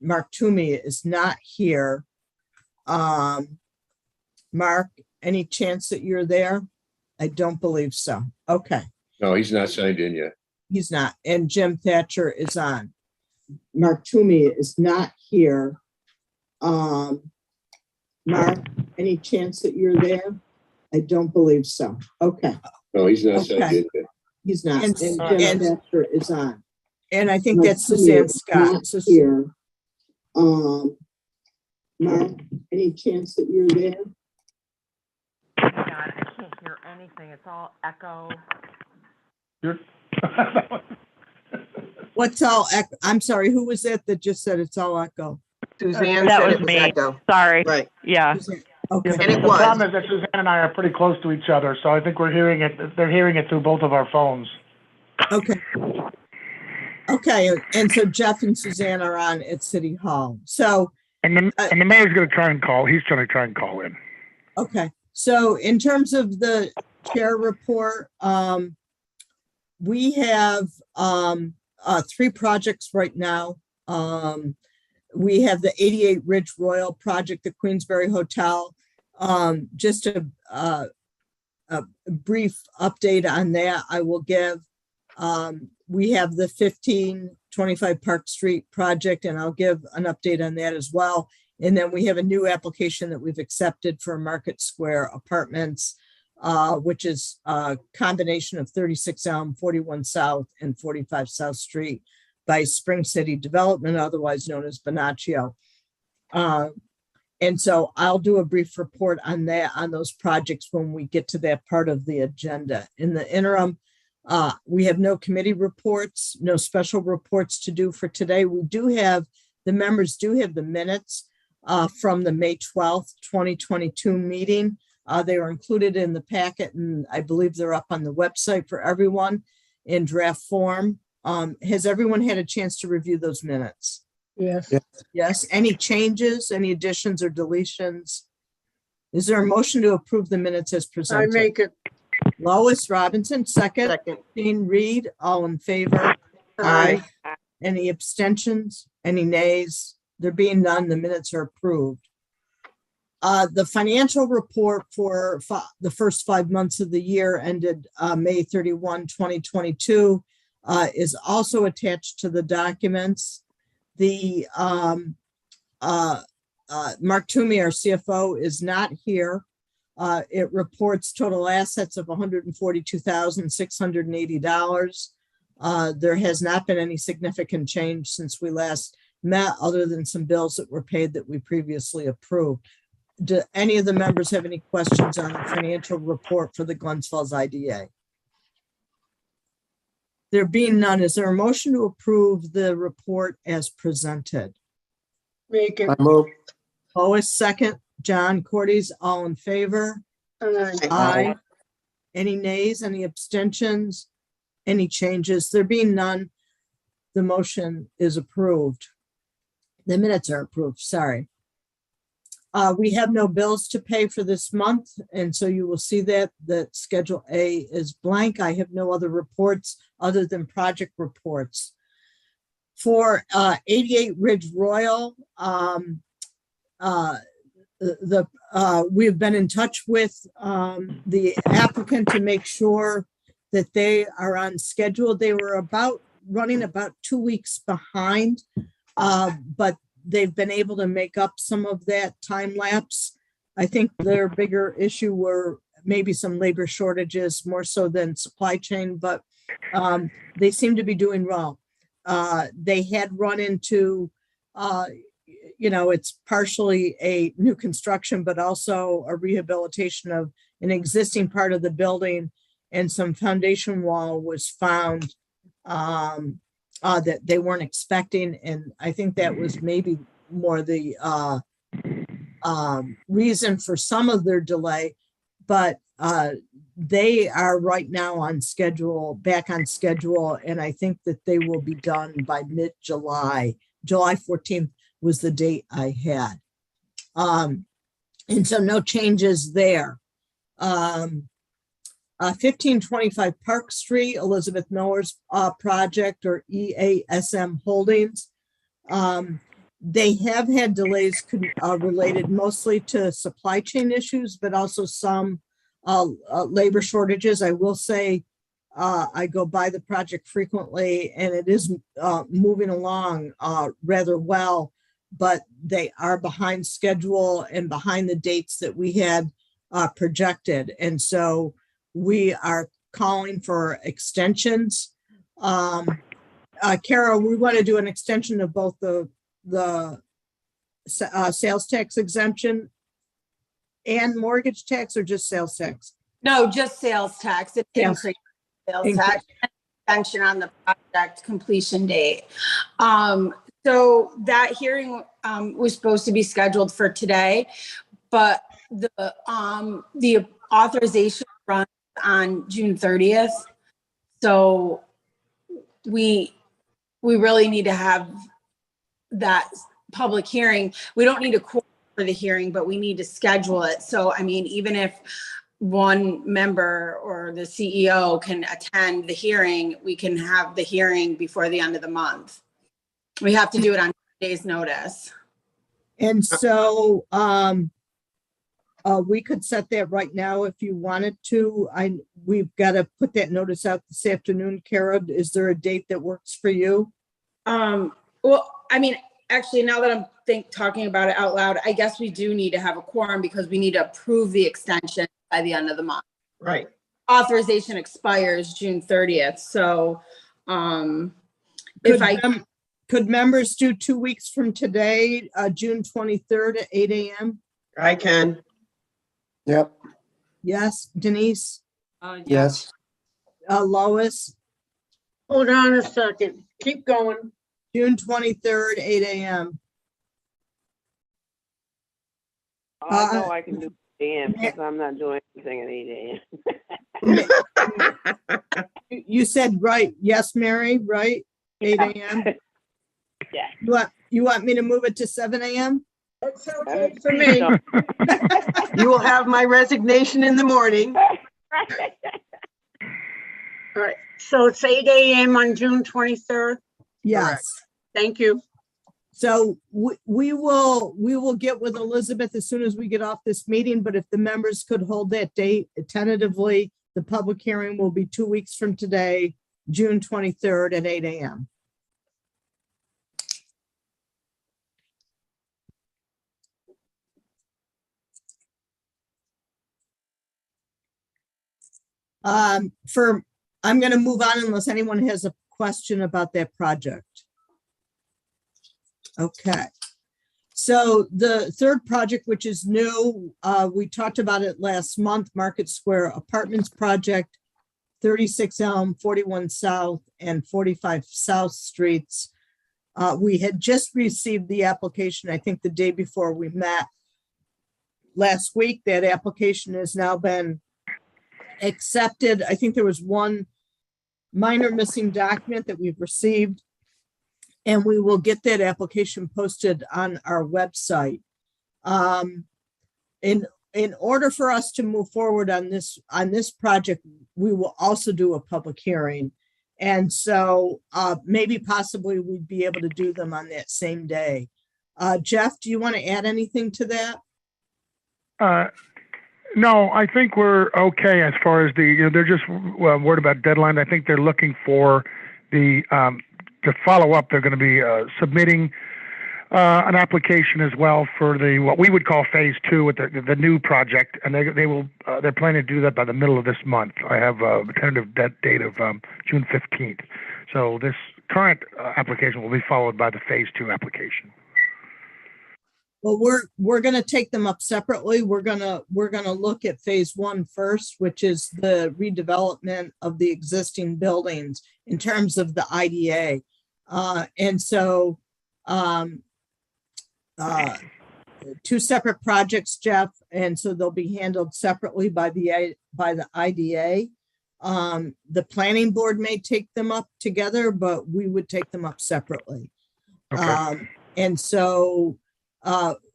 Mark Toomey is not here. Mark, any chance that you're there? I don't believe so. Okay. No, he's not signed in yet. He's not. And Jim Thatcher is on. Mark Toomey is not here. Mark, any chance that you're there? I don't believe so. Okay. No, he's not signed in yet. He's not. And- And Jim Thatcher is on. And I think that's Suzanne Scott. So Here. Mark, any chance that you're there? God, I can't hear anything. It's all echo. what's all echo? I'm sorry, who was that just said it's all echo? Suzanne That said was it was me. echo. Sorry. Right. Yeah. Okay. And it The was. problem is that Suzanne and I are pretty close to each other, so I think we're hearing it, they're hearing it through both of our phones. Okay. Okay, and so Jeff and Suzanne are on at City Hall. So, And the mayor's gonna try and call, he's trying to try and call in. okay, so in terms of the chair report, we have 3 projects right now. We have the 88 Ridge Royal project, the Queensbury Hotel. Just a brief update on that I will give. We have the 1525 Park Street project, and I'll give an update on that as well. And then we have a new application that we've accepted for Market Square Apartments, which is a combination of 36 Elm, 41 South, and 45 South Street by Spring City Development, otherwise known as Bonaccio. And so I'll do a brief report on that, on those projects when we get to that part of the agenda. In the interim, we have no committee reports, no special reports to do for today. We do have, the members do have the minutes from the May 12th, 2022 meeting. They were included in the packet, and I believe they're up on the website for everyone in draft form. Has everyone had a chance to review those minutes? Yes. Yes. Any changes, any additions or deletions? Is there a motion to approve the minutes as I presented? make it. Lois Robinson, second. Second. Dean Reed, all in favor? Aye. Any abstentions? Any nays? There being none, the minutes are approved. The financial report for the first 5 months of the year ended May 31, 2022 is also attached to the documents. The Mark Toomey, our CFO, is not here. It reports total assets of $142,680. There has not been any significant change since we last met, other than some bills that were paid that we previously approved. Do any of the members have any questions on the financial report for the Glens Falls IDA? There being none, is there a motion to approve the report as presented? Make it. I move. Lois, second. John Cordes, all in favor? Aye. Any nays, any abstentions, any changes? There being none, the motion is approved. The minutes are approved, sorry. We have no bills to pay for this month, and so you will see that Schedule A is blank. I have no other reports other than project reports. For 88 Ridge Royal, we've been in touch with the applicant to make sure that they are on schedule. They were running about 2 weeks behind, but they've been able to make up some of that time lapse. I think their bigger issue were maybe some labor shortages more so than supply chain, but they seem to be doing well. They had run into, it's partially a new construction, but also a rehabilitation of an existing part of the building, and some foundation wall was found that they weren't expecting. And I think that was maybe more the reason for some of their delay, but they are right now on schedule, back on schedule. And I think that they will be done by mid-July. July 14th was the date I had. And so no changes there. 1525 Park Street, Elizabeth Miller's project, or EASM Holdings. They have had delays related mostly to supply chain issues, but also some labor shortages. I will say, I go by the project frequently and it is moving along rather well, but they are behind schedule and behind the dates that we had projected. And so we are calling for extensions. Kara, we want to do an extension of both the sales tax exemption and mortgage tax, or just sales tax? No, just sales tax. It's Sales. increased sales tax and extension on the project completion date. So that hearing was supposed to be scheduled for today, but the authorization runs on June 30th. So we really need to have that public hearing. We don't need a quorum for the hearing, but we need to schedule it. So, I mean, even if one member or the CEO can attend the hearing, we can have the hearing before the end of the month. We have to do it on today's notice. And so we could set that right now if you wanted to. We've got to put that notice out this afternoon. Kara, is there a date that works for you? Well, I mean, actually, now that I'm talking about it out loud, I guess we do need to have a quorum because we need to approve the extension by the end of the month. Right. Authorization expires June 30th. So Could members do 2 weeks from today, June 23rd at 8 a.m.? I can. Yep, Yes, Denise, yes. Lois, Hold on a second. Keep going. June 23rd, 8 a.m. I know I can do 8 a.m. because I'm not doing anything at 8 a.m. You said, right, yes, Mary, right? 8 a.m. Yeah. You want me to move it to 7 a.m.? That's okay for me. You will have my resignation in the morning. All right. So it's 8 a.m. on June 23rd. Yes. Thank you. So we will get with Elizabeth as soon as we get off this meeting, but if the members could hold that date tentatively, the public hearing will be 2 weeks from today, June 23rd at 8 a.m. I'm going to move on unless anyone has a question about that project. Okay. So the third project, which is new, we talked about it last month, Market Square Apartments project, 36 Elm, 41 South, and 45 South Streets. We had just received the application, I think the day before we met last week. That application has now been accepted. I think there was one minor missing document that we've received, and we will get that application posted on our website. In order for us to move forward on this project, we will also do a public hearing. And so maybe possibly we'd be able to do them on that same day. Jeff, do you want to add anything to that? No, I think we're okay as far as they're just worried about deadline. I think they're looking for to follow up. They're going to be submitting an application as well for what we would call phase 2 with the new project, and they're planning to do that by the middle of this month. I have a tentative date of June 15th. So this current application will be followed by the phase 2 application. Well, we're going to take them up separately. We're going to look at phase 1 first, which is the redevelopment of the existing buildings in terms of the IDA. And so 2 separate projects, Jeff, and so they'll be handled separately by the IDA. The planning board may take them up together, but we would take them up separately. Okay. And so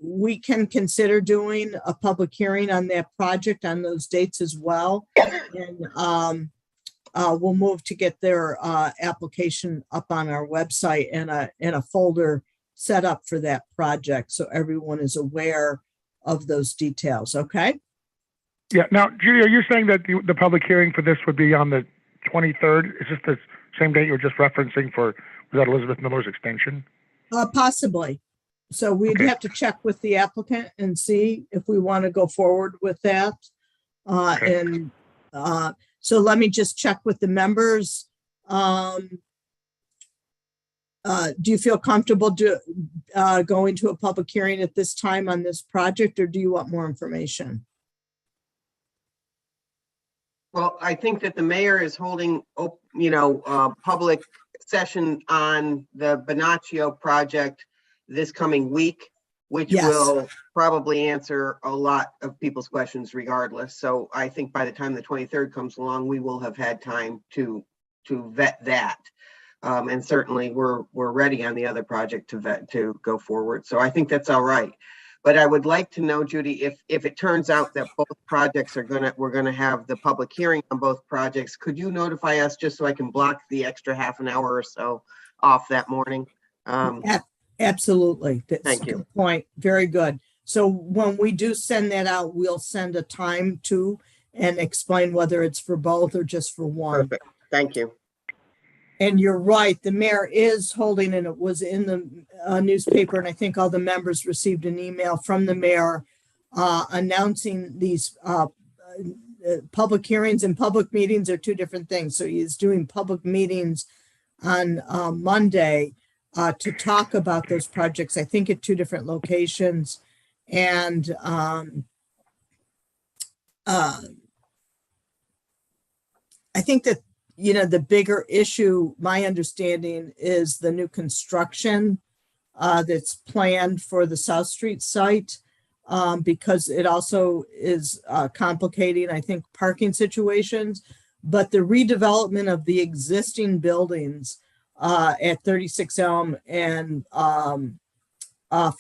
we can consider doing a public hearing on that project on those dates as well. And we'll move to get their application up on our website in a folder set up for that project. So everyone is aware of those details. Okay. Yeah. Now, Judy, are you saying that the public hearing for this would be on the 23rd? Is this the same date you were just referencing for, was that Elizabeth Miller's extension? Possibly. So we'd Okay. have to check with the applicant and see if we want to go forward with that. Okay. And so let me just check with the members. Do you feel comfortable going to a public hearing at this time on this project, or do you want more information? Well, I think that the mayor is holding, public session on the Bonaccio project this coming week, which Yes. will probably answer a lot of people's questions regardless. So I think by the time the 23rd comes along, we will have had time to vet that. And certainly we're ready on the other project to go forward. So I think that's all right. But I would like to know, Judy, if it turns out that both projects we're gonna have the public hearing on both projects, could you notify us just so I can block the extra half an hour or so off that morning? Absolutely. That's Thank a you. good point. Very good. So when we do send that out, we'll send a time to and explain whether it's for both or just for one. Perfect. Thank you. And you're right, the mayor is holding, and it was in the newspaper, and I think all the members received an email from the mayor announcing these public hearings and public meetings are two different things. So he's doing public meetings on Monday to talk about those projects, I think at two different locations. And I think that, the bigger issue, my understanding, is the new construction that's planned for the South Street site, because it also is complicating, I think, parking situations. But the redevelopment of the existing buildings at 36 Elm and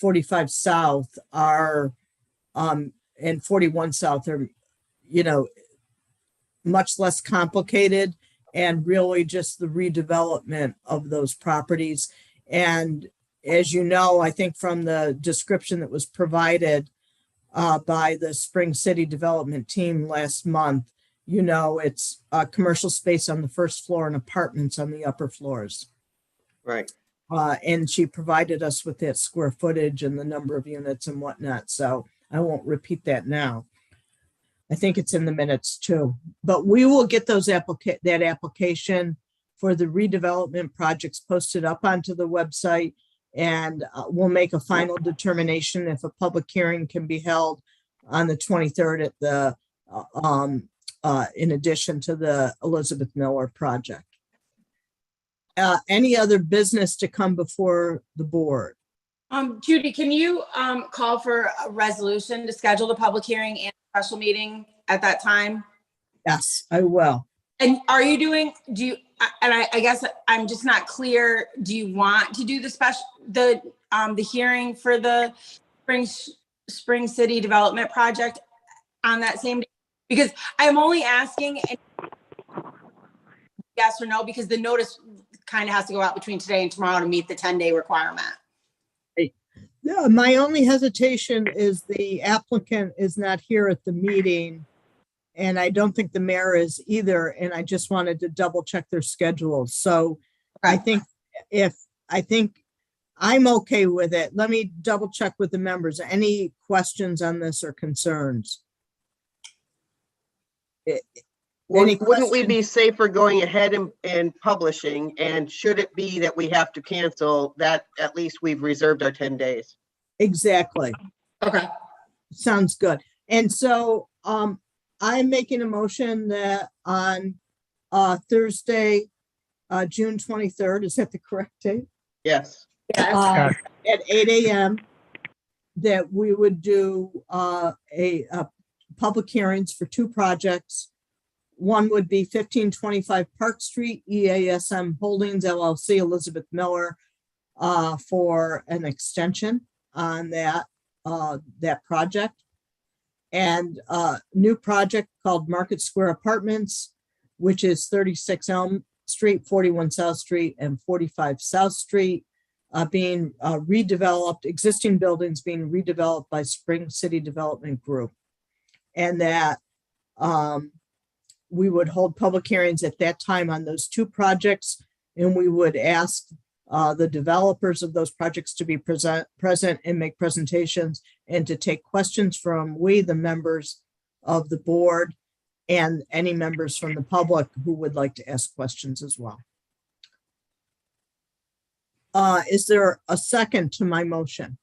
45 South are, and 41 South are, much less complicated, and really just the redevelopment of those properties. And as you know, I think from the description that was provided by the Spring City Development team last month, it's a commercial space on the first floor and apartments on the upper floors. Right. And she provided us with that square footage and the number of units and whatnot. So I won't repeat that now. I think it's in the minutes too, but we will get that application for the redevelopment projects posted up onto the website, and we'll make a final determination if a public hearing can be held on the 23rd at the, in addition to the Elizabeth Miller project. Any other business to come before the board? Judy, can you call for a resolution to schedule the public hearing and special meeting at that time? Yes, I will. And I guess I'm just not clear, do you want to do the hearing for the Spring City Development Project on that same day? Because I'm only asking yes or no, because the notice kind of has to go out between today and tomorrow to meet the 10-day requirement. Yeah, my only hesitation is the applicant is not here at the meeting, and I don't think the mayor is either, and I just wanted to double check their schedules. So I think I'm okay with it. Let me double check with the members. Any questions on this or concerns? Wouldn't we be safer going ahead and publishing? And should it be that we have to cancel that, at least we've reserved our 10 days. Exactly. Okay. Sounds good. And so I'm making a motion that on Thursday, June 23rd, is that the correct date? Yes. At 8 a.m. that we would do a public hearings for two projects. One would be 1525 Park Street, EASM Holdings LLC, Elizabeth Miller, for an extension on that project. And a new project called Market Square Apartments, which is 36 Elm Street, 41 South Street, and 45 South Street. being redeveloped, existing buildings being redeveloped by Spring City Development Group. And that we would hold public hearings at that time on those two projects, and we would ask the developers of those projects to be present and make presentations, and to take questions from we, the members of the board, and any members from the public who would like to ask questions as well. Is there a second to my motion?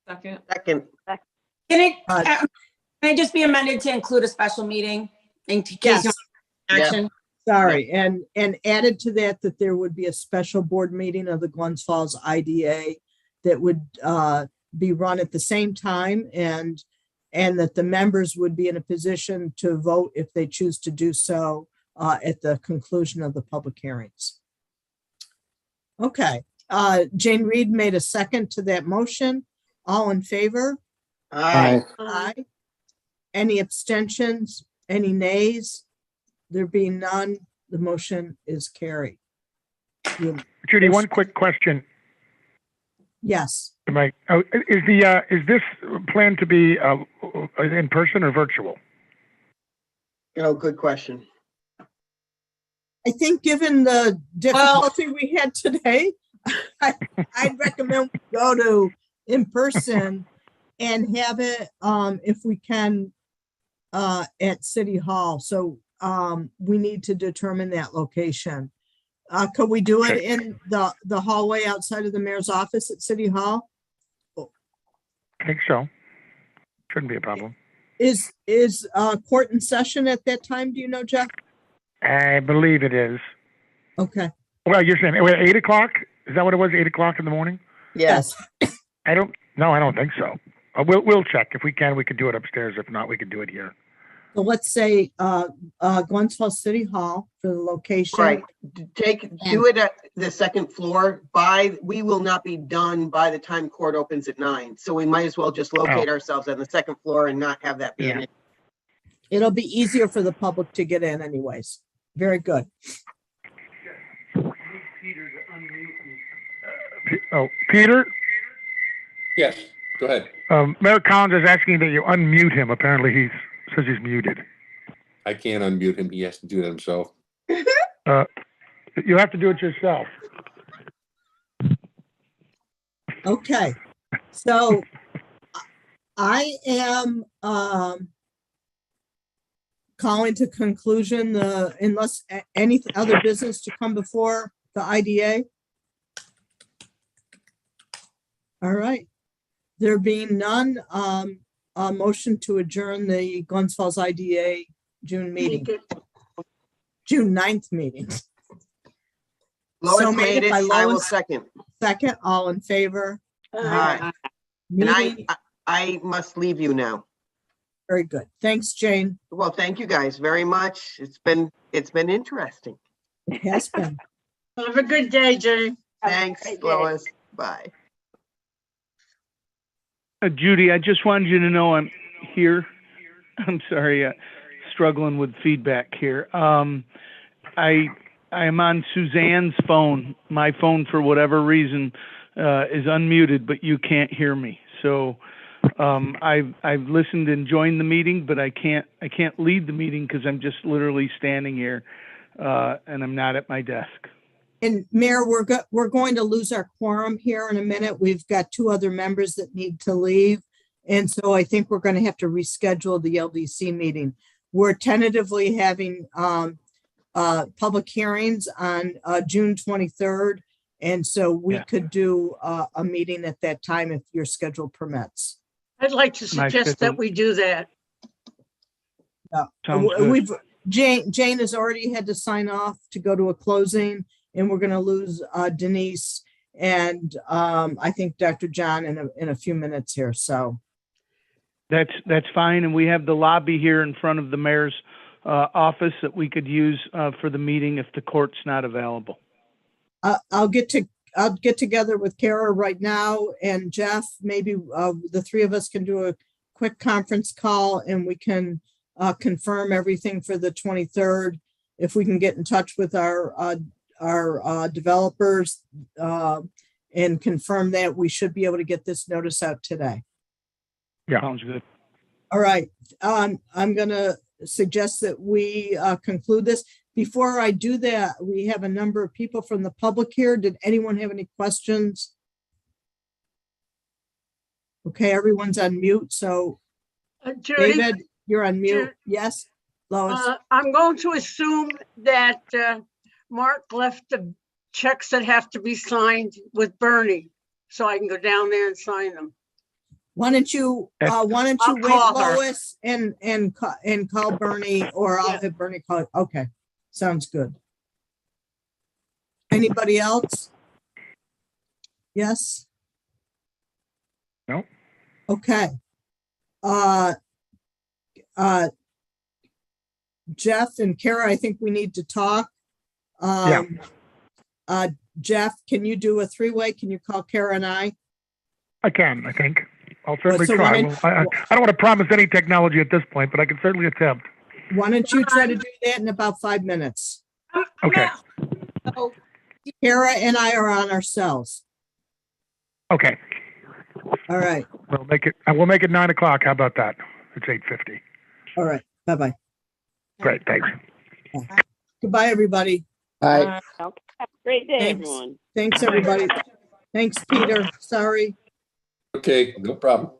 Second. Can it just be amended to include a special meeting in case Yes. you want action? Sorry, and added to that, that there would be a special board meeting of the Glens Falls IDA that would be run at the same time, and that the members would be in a position to vote if they choose to do so at the conclusion of the public hearings. Okay, Jane Reed made a second to that motion. All in favor? Aye. Aye. Any abstentions? Any nays? There being none, the motion is carried. Judy, one quick question. Yes, Is this planned to be in person or virtual? Oh, good question. I think given the difficulty we had today, I'd recommend we go to in person and have it, if we can, at City Hall. So we need to determine that location. Could we do it in the hallway outside of the mayor's office at City Hall? I think so. Shouldn't be a problem. Is court in session at that time? Do you know, Jeff? I believe it is. Okay. Well, you're saying 8 o'clock? Is that what it was? 8 o'clock in the morning? Yes. I don't think so. We'll check. If we can, we could do it upstairs. If not, we could do it here. So let's say Glens Falls City Hall for the location. Right. Do it at the second floor. We will not be done by the time court opens at 9. So we might as well just locate ourselves on the second floor and not have that be an issue. It'll be easier for the public to get in anyways. Very good. Peter? Yes, go ahead. Mayor Collins is asking that you unmute him. Apparently he says he's muted. I can't unmute him. He has to do it himself. You have to do it yourself. Okay. So I am calling to conclusion unless any other business to come before the IDA. All right. There being none, a motion to adjourn the Glens Falls IDA June meeting, June 9th meeting. Lois made made it. by I will Lois. second. Second, all in favor? Aye. And Meeting, I must leave you now. very good. Thanks, Jane. Well, thank you guys very much. It's been interesting. It has been. Have a good day, Jane. Thanks, Lois. Bye. Judy, I just wanted you to know I'm here. I'm sorry, struggling with feedback here. I am on Suzanne's phone. My phone, for whatever reason, is unmuted, but you can't hear me. So I've listened and joined the meeting, but I can't lead the meeting because I'm just literally standing here and I'm not at my desk. And Mayor, we're going to lose our quorum here in a minute. We've got two other members that need to leave. And so I think we're going to have to reschedule the LDC meeting. We're tentatively having public hearings on June 23rd. And so we could do a meeting at that time if your schedule permits. I'd like to suggest that we do that. Sounds good. Jane has already had to sign off to go to a closing, and we're going to lose Denise and I think Dr. John in a few minutes here. So That's fine, and we have the lobby here in front of the mayor's office that we could use for the meeting if the court's not available. I'll get together with Kara right now, and Jeff. Maybe the three of us can do a quick conference call, and we can confirm everything for the 23rd. If we can get in touch with our developers and confirm that. We should be able to get this notice out today. Yeah. Sounds good. All right, I'm gonna suggest that we conclude this. Before I do that, we have a number of people from the public here. Did anyone have any questions? Okay, everyone's on mute, so Judy, David, you're on mute. Judy. Yes, Lois? I'm going to assume that Mark left the checks that have to be signed with Bernie, so I can go down there and sign them. Why don't you I'll wait, call her. Lois, and call Bernie, or I'll Yeah. have Bernie call. Okay, sounds good. Anybody else? Yes? No. Okay. Jeff and Kara, I think we need to talk. Jeff, can you do a three-way? Can you call Kara and I? I can, I think. I'll certainly so try. why Well, I don't want to promise any technology at this point, but I can certainly attempt. Why don't you try to do that in about 5 minutes? Okay. So, Kara and I are on our cells. Okay. All right. We'll make it 9 o'clock. How about that? It's 8:50. All right. Bye-bye. Great, thanks. Goodbye, everybody. Bye. Okay, have a great day, Thanks. everyone. Thanks, everybody. Thanks, Peter. Sorry. Okay, no problem.